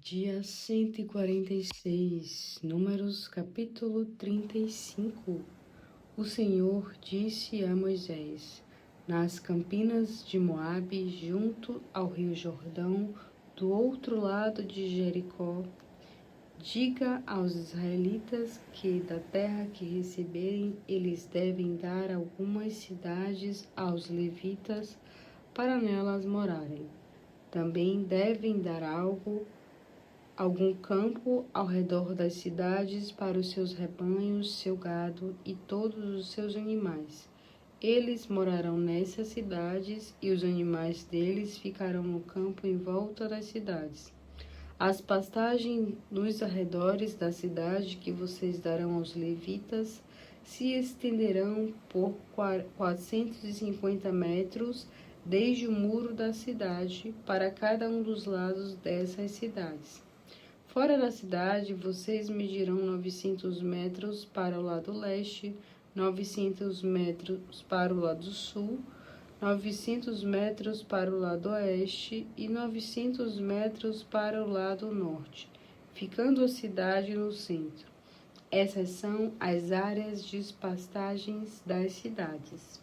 Dia 146, Números, capítulo 35. O Senhor disse a Moisés, nas campinas de Moabe, junto ao rio Jordão, do outro lado de Jericó, diga aos israelitas que da terra que receberem, eles devem dar algumas cidades aos levitas para nelas morarem. Também devem dar algum campo ao redor das cidades para os seus rebanhos, seu gado e todos os seus animais. Eles morarão nessas cidades e os animais deles ficarão no campo em volta das cidades. As pastagens nos arredores da cidade que vocês darão aos levitas se estenderão por 450 metros desde o muro da cidade para cada um dos lados dessas cidades. Fora da cidade, vocês medirão 900 metros para o lado leste, 900 metros para o lado sul, 900 metros para o lado oeste e 900 metros para o lado norte, ficando a cidade no centro. Essas são as áreas de pastagens das cidades.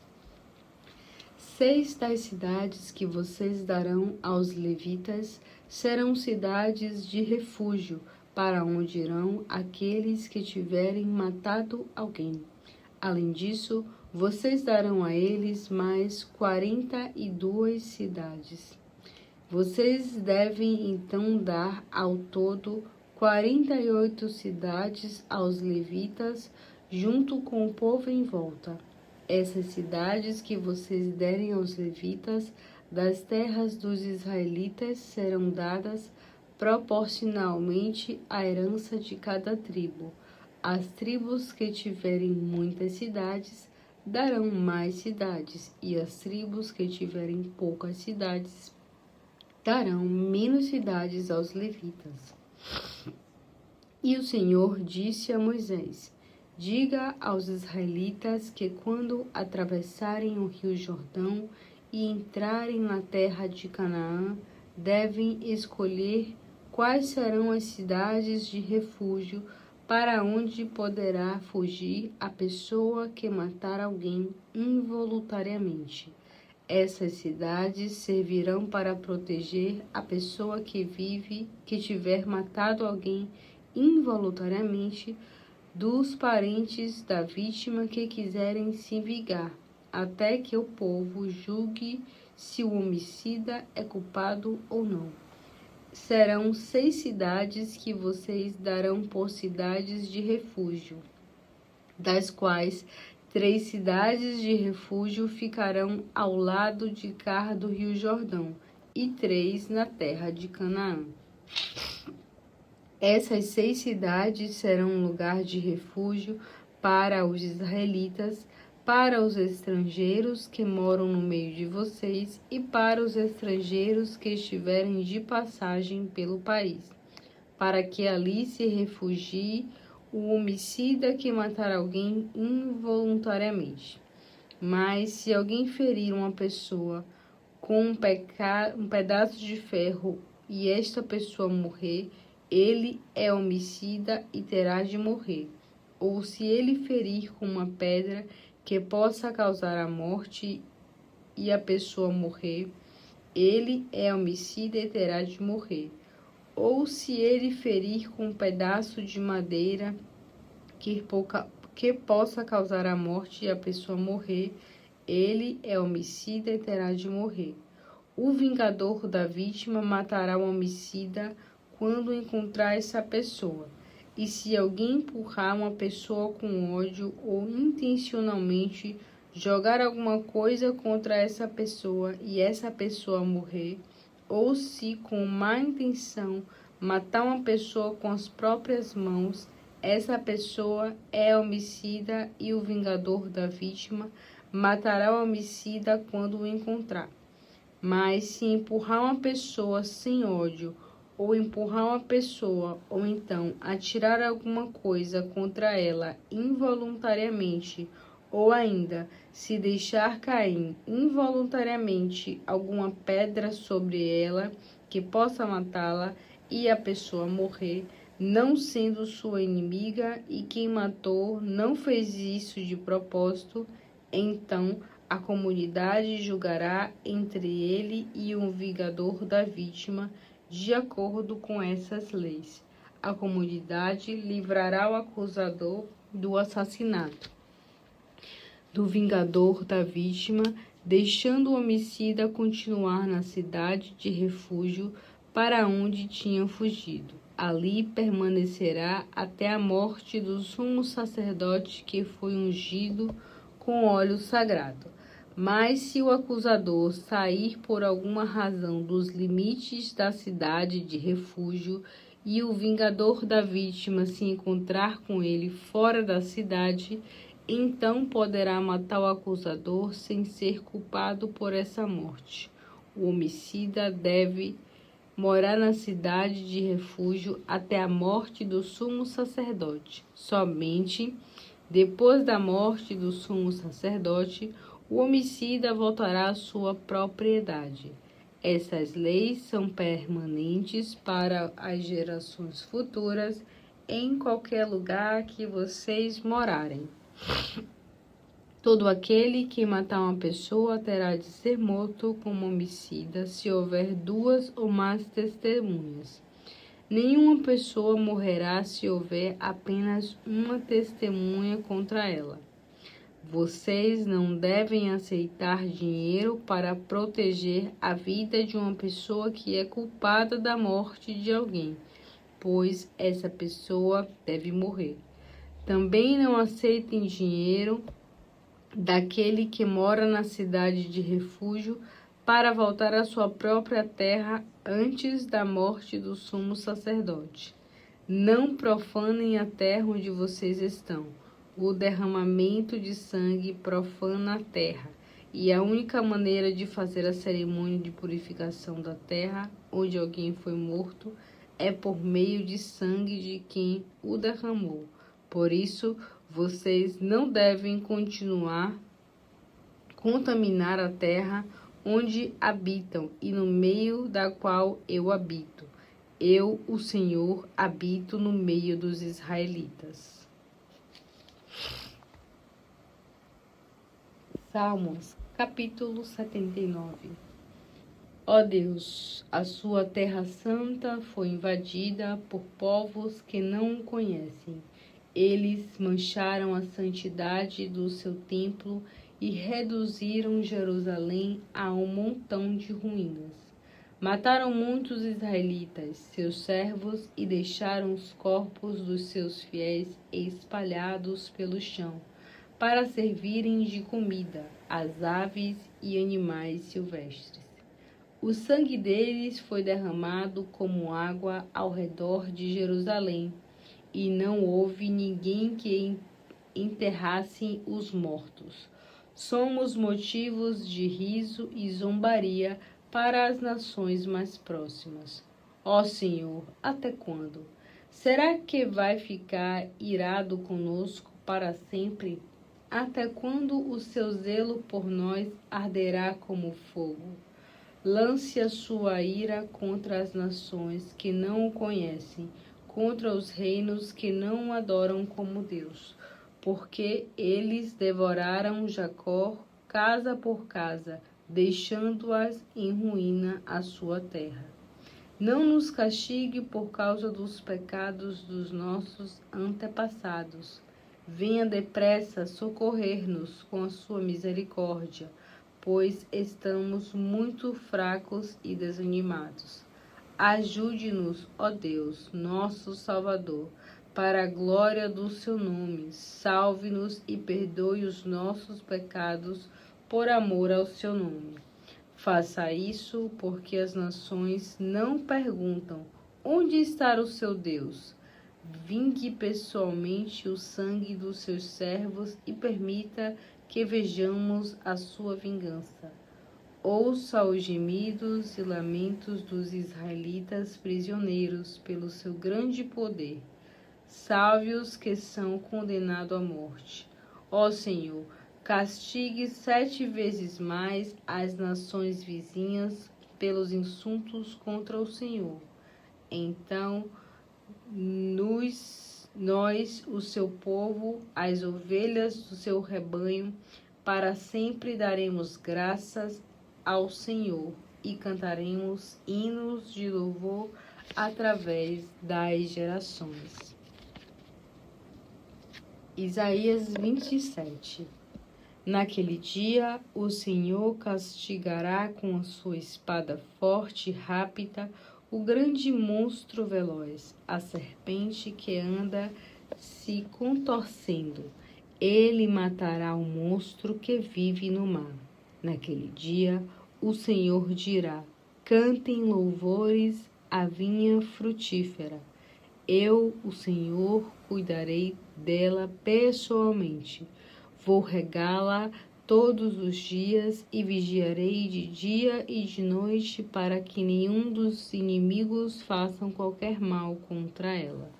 6 das cidades que vocês darão aos levitas serão cidades de refúgio, para onde irão aqueles que tiverem matado alguém. Além disso, vocês darão a eles mais 42 cidades. Vocês devem então dar ao todo 48 cidades aos levitas, junto com o povo em volta. Essas cidades que vocês derem aos levitas das terras dos israelitas serão dadas proporcionalmente à herança de cada tribo. As tribos que tiverem muitas cidades darão mais cidades, e as tribos que tiverem poucas cidades darão menos cidades aos levitas. E o Senhor disse a Moisés: diga aos israelitas que quando atravessarem o rio Jordão e entrarem na terra de Canaã, devem escolher quais serão as cidades de refúgio para onde poderá fugir a pessoa que matar alguém involuntariamente. Essas cidades servirão para proteger a pessoa que tiver matado alguém involuntariamente dos parentes da vítima que quiserem se vingar, até que o povo julgue se o homicida é culpado ou não. Serão 6 cidades que vocês darão por cidades de refúgio, das quais 3 cidades de refúgio ficarão ao lado de cá do rio Jordão, e 3 na terra de Canaã. Essas 6 cidades serão um lugar de refúgio para os israelitas, para os estrangeiros que moram no meio de vocês e para os estrangeiros que estiverem de passagem pelo país, para que ali se refugie o homicida que matar alguém involuntariamente. Mas se alguém ferir uma pessoa com um pedaço de ferro e esta pessoa morrer, ele é homicida e terá de morrer. Ou se ele ferir com uma pedra que possa causar a morte e a pessoa morrer, ele é homicida e terá de morrer. Ou se ele ferir com um pedaço de madeira que possa causar a morte e a pessoa morrer, ele é homicida e terá de morrer. O vingador da vítima matará o homicida quando encontrar essa pessoa. E se alguém empurrar uma pessoa com ódio ou intencionalmente jogar alguma coisa contra essa pessoa e essa pessoa morrer, ou se com má intenção matar uma pessoa com as próprias mãos, essa pessoa é homicida e o vingador da vítima matará o homicida quando o encontrar. Mas se empurrar uma pessoa sem ódio, ou empurrar uma pessoa, ou então atirar alguma coisa contra ela involuntariamente, ou ainda se deixar cair involuntariamente alguma pedra sobre ela que possa matá-la, e a pessoa morrer, não sendo sua inimiga, e quem matou não fez isso de propósito, então a comunidade julgará entre ele e o vingador da vítima, de acordo com essas leis. A comunidade livrará o acusador do assassinato do vingador da vítima, deixando o homicida continuar na cidade de refúgio para onde tinha fugido. Ali permanecerá até a morte do sumo sacerdote que foi ungido com óleo sagrado. Mas se o acusador sair por alguma razão dos limites da cidade de refúgio e o vingador da vítima se encontrar com ele fora da cidade, então poderá matar o acusador sem ser culpado por essa morte. O homicida deve morar na cidade de refúgio até a morte do sumo sacerdote. Somente depois da morte do sumo sacerdote, o homicida voltará à sua propriedade. Essas leis são permanentes para as gerações futuras em qualquer lugar que vocês morarem. Todo aquele que matar uma pessoa terá de ser morto como homicida se houver 2 ou mais testemunhas. Nenhuma pessoa morrerá se houver apenas uma testemunha contra ela. Vocês não devem aceitar dinheiro para proteger a vida de uma pessoa que é culpada da morte de alguém, pois essa pessoa deve morrer. Também não aceitem dinheiro daquele que mora na cidade de refúgio para voltar à sua própria terra antes da morte do sumo sacerdote. Não profanem a terra onde vocês estão. O derramamento de sangue profana a terra, e a única maneira de fazer a cerimônia de purificação da terra onde alguém foi morto é por meio de sangue de quem o derramou. Por isso, vocês não devem contaminar a terra onde habitam e no meio da qual eu habito. Eu, o Senhor, habito no meio dos israelitas. Salmos, capítulo 79. Ó Deus, a sua terra santa foi invadida por povos que não o conhecem. Eles mancharam a santidade do seu templo e reduziram Jerusalém a um montão de ruínas. Mataram muitos israelitas, seus servos, e deixaram os corpos dos seus fiéis espalhados pelo chão, para servirem de comida às aves e animais silvestres. O sangue deles foi derramado como água ao redor de Jerusalém, e não houve ninguém que enterrasse os mortos. Somos motivos de riso e zombaria para as nações mais próximas. Ó Senhor, até quando? Será que vai ficar irado conosco para sempre? Até quando o seu zelo por nós arderá como fogo? Lance a sua ira contra as nações que não o conhecem, contra os reinos que não o adoram como Deus, porque eles devoraram Jacó casa por casa, deixando-as em ruína a sua terra. Não nos castigue por causa dos pecados dos nossos antepassados. Venha depressa socorrer-nos com a sua misericórdia, pois estamos muito fracos e desanimados. Ajude-nos, ó Deus, nosso Salvador, para a glória do seu nome. Salve-nos e perdoe os nossos pecados por amor ao seu nome. Faça isso porque as nações não perguntam: onde está o seu Deus? Vingue pessoalmente o sangue dos seus servos e permita que vejamos a sua vingança. Ouça os gemidos e lamentos dos israelitas prisioneiros pelo seu grande poder. Salve os que são condenados à morte. Ó Senhor, castigue 7 vezes mais as nações vizinhas pelos insultos contra o Senhor. Então, nós, o seu povo, as ovelhas do seu rebanho, para sempre daremos graças ao Senhor e cantaremos hinos de louvor através das gerações. Isaías 27. Naquele dia, o Senhor castigará com a sua espada forte e rápida o grande monstro veloz, a serpente que anda se contorcendo. Ele matará o monstro que vive no mar. Naquele dia, o Senhor dirá: cantem louvores à vinha frutífera. Eu, o Senhor, cuidarei dela pessoalmente. Vou regá-la todos os dias e vigiarei de dia e de noite para que nenhum dos inimigos façam qualquer mal contra ela.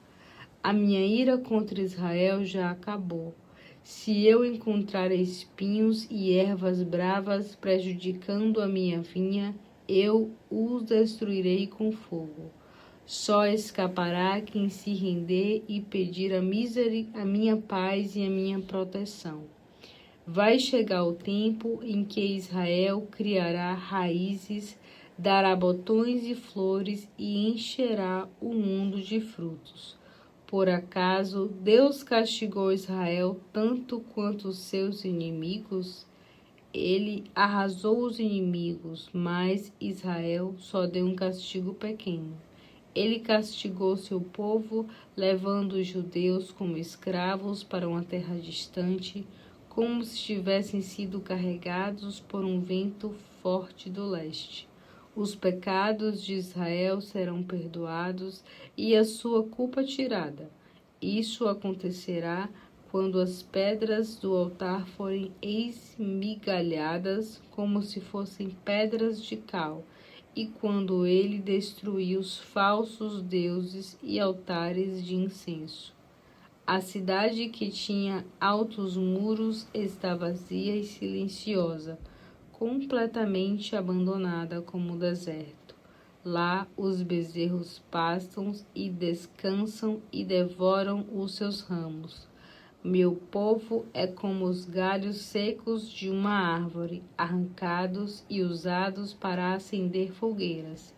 A minha ira contra Israel já acabou. Se eu encontrar espinhos e ervas bravas prejudicando a minha vinha, eu os destruirei com fogo. Só escapará quem se render e pedir a minha paz e a minha proteção. Vai chegar o tempo em que Israel criará raízes, dará botões e flores e encherá o mundo de frutos. Por acaso Deus castigou Israel tanto quanto os seus inimigos? Ele arrasou os inimigos, mas Israel só deu um castigo pequeno. Ele castigou seu povo, levando os judeus como escravos para uma terra distante, como se tivessem sido carregados por um vento forte do leste. Os pecados de Israel serão perdoados e a sua culpa tirada. Isso acontecerá quando as pedras do altar forem esmigalhadas como se fossem pedras de cal, e quando ele destruir os falsos deuses e altares de incenso. A cidade que tinha altos muros está vazia e silenciosa, completamente abandonada como o deserto. Lá os bezerros pastam e descansam e devoram os seus ramos. Meu povo é como os galhos secos de uma árvore, arrancados e usados para acender fogueiras.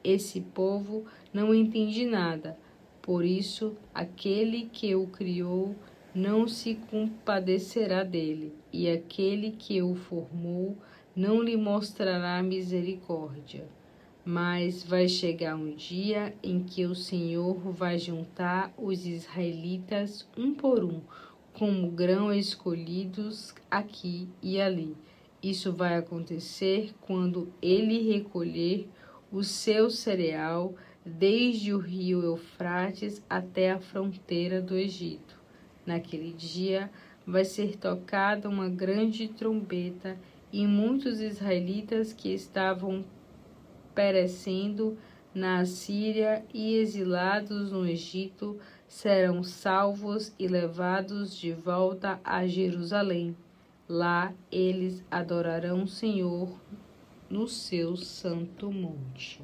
Esse povo não entende nada, por isso aquele que o criou não se compadecerá dele, e aquele que o formou não lhe mostrará misericórdia. Mas vai chegar um dia em que o Senhor vai juntar os israelitas um por um, como grão escolhidos aqui e ali. Isso vai acontecer quando ele recolher o seu cereal desde o rio Eufrates até a fronteira do Egito. Naquele dia vai ser tocada uma grande trombeta e muitos israelitas que estavam perecendo na Assíria e exilados no Egito serão salvos e levados de volta a Jerusalém. Lá eles adorarão o Senhor no seu santo monte.